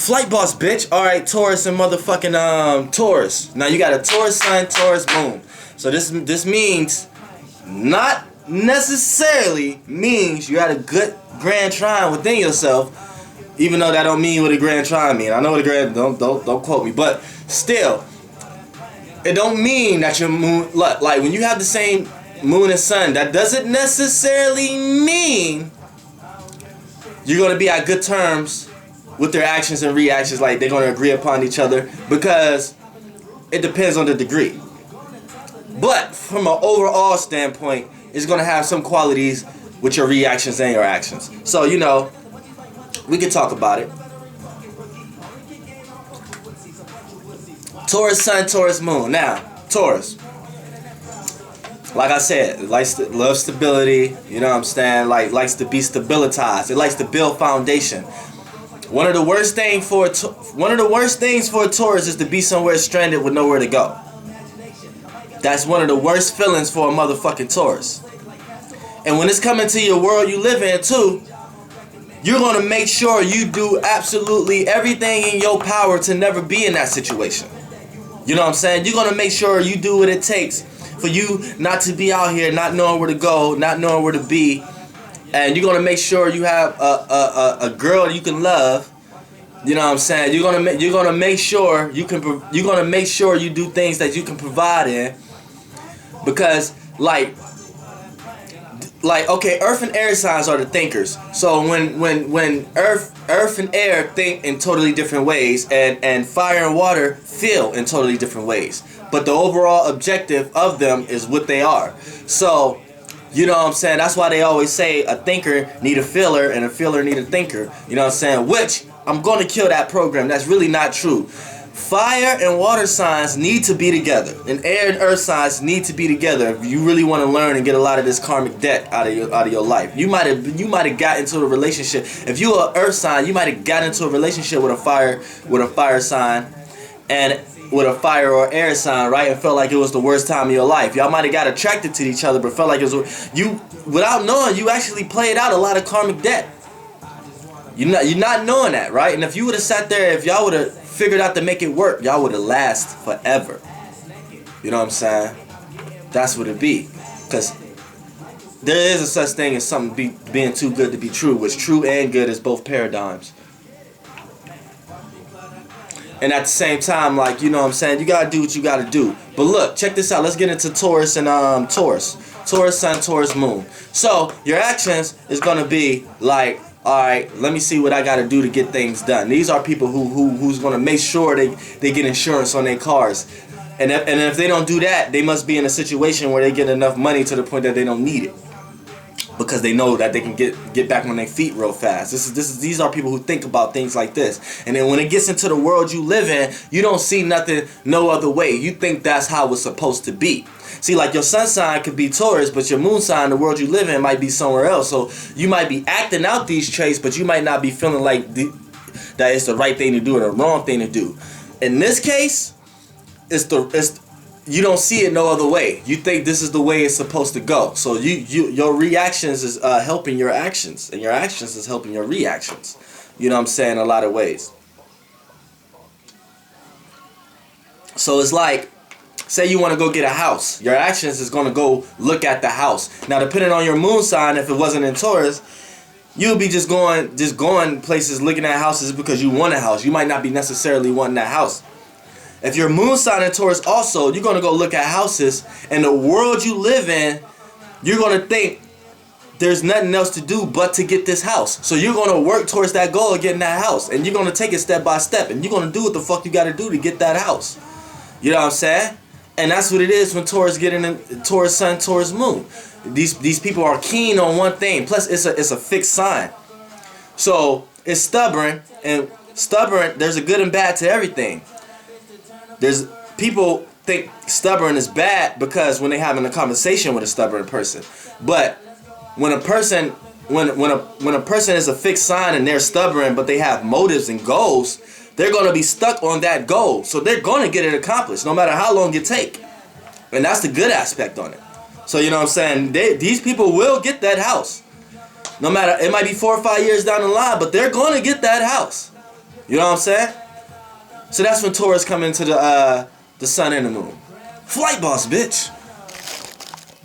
flightboss, bitch. All right, Taurus and motherfucking Taurus. Now you got a Taurus sun, Taurus moon. So this means not necessarily means you had a good grand trine within yourself. Even though that don't mean what a grand trine mean. I know what a grand don't quote me, but still, it don't mean that your moon like when you have the same moon and sun. That doesn't necessarily mean you're gonna be at good terms with their actions and reactions. Like they're gonna agree upon each other, because it depends on the degree. But from an overall standpoint, it's gonna have some qualities with your reactions and your actions. So you know. We can talk about it. Taurus sun, Taurus moon. Now, Taurus. Like I said, it loves stability. You know what I'm saying? Likes to be stabilized. It likes to build foundation. One of the worst things for a Taurus is to be somewhere stranded with nowhere to go. That's one of the worst feelings for a motherfucking Taurus. And when it's coming to your world you live in too, you're going to make sure you do absolutely everything in your power to never be in that situation. You know what I'm saying? You're going to make sure you do what it takes for you not to be out here not knowing where to go, not knowing where to be. And you're going to make sure you have a girl you can love. You know what I'm saying? You're going to make sure you do things that you can provide in, because like okay, earth and air signs are the thinkers. So when earth and air think in totally different ways, and fire and water feel in totally different ways, but the overall objective of them is what they are. So you know what I'm saying? That's why they always say a thinker need a feeler and a feeler need a thinker. You know what I'm saying? Which I'm gonna kill that program. That's really not true. Fire and water signs need to be together, and air and earth signs need to be together if you really want to learn and get a lot of this karmic debt out of your life. You might have got into a relationship. If you are an earth sign, you might have got into a relationship with a fire sign, and with a fire or air sign, right? And felt like it was the worst time of your life. Y'all might have got attracted to each other, but felt like it was you without knowing. You actually played out a lot of karmic debt. You're not knowing that, right? And if you would have sat there, if y'all would have figured out to make it work, y'all would have lasted forever. You know what I'm saying? That's what it be. Because there is a such thing as something being too good to be true, which true and good is both paradigms. And at the same time, like, you know what I'm saying, you gotta do what you gotta do. But look, check this out. Let's get into Taurus and Taurus. Taurus sun, Taurus moon. So your actions is gonna be like, alright, let me see what I gotta do to get things done. These are people who's gonna make sure they get insurance on their cars. And if they don't do that, they must be in a situation where they get enough money to the point that they don't need it, because they know that they can get back on their feet real fast. These are people who think about things like this. And then when it gets into the world you live in, you don't see nothing no other way. You think that's how it's supposed to be. See, like your sun sign could be Taurus, but your moon sign, the world you live in, might be somewhere else. So you might be acting out these traits, but you might not be feeling like that it's the right thing to do or the wrong thing to do. In this case, you don't see it no other way. You think this is the way it's supposed to go. So your reactions is helping your actions, and your actions is helping your reactions. You know what I'm saying? In a lot of ways. So it's like, say you want to go get a house. Your actions is going to go look at the house. Now, depending on your moon sign, if it wasn't in Taurus, you'll be just going places looking at houses because you want a house. You might not be necessarily wanting that house. If your moon sign in Taurus also, you're going to go look at houses, and the world you live in, you're going to think there's nothing else to do but to get this house. So you're going to work towards that goal of getting that house, and you're going to take it step by step, and you're going to do what the fuck you got to do to get that house. You know what I'm saying? And that's what it is when Taurus get in Taurus sun, Taurus moon. These people are keen on one thing. Plus, it's a fixed sign. So it's stubborn, and stubborn, there's a good and bad to everything. There's people think stubborn is bad because when they're having a conversation with a stubborn person. But when a person is a fixed sign and they're stubborn but they have motives and goals, they're going to be stuck on that goal. So they're going to get it accomplished no matter how long it take. And that's the good aspect on it. So you know what I'm saying? These people will get that house. No matter, it might be 4 or 5 years down the line, but they're going to get that house. You know what I'm saying? So that's when Taurus come into the sun and the moon. Flight boss, bitch.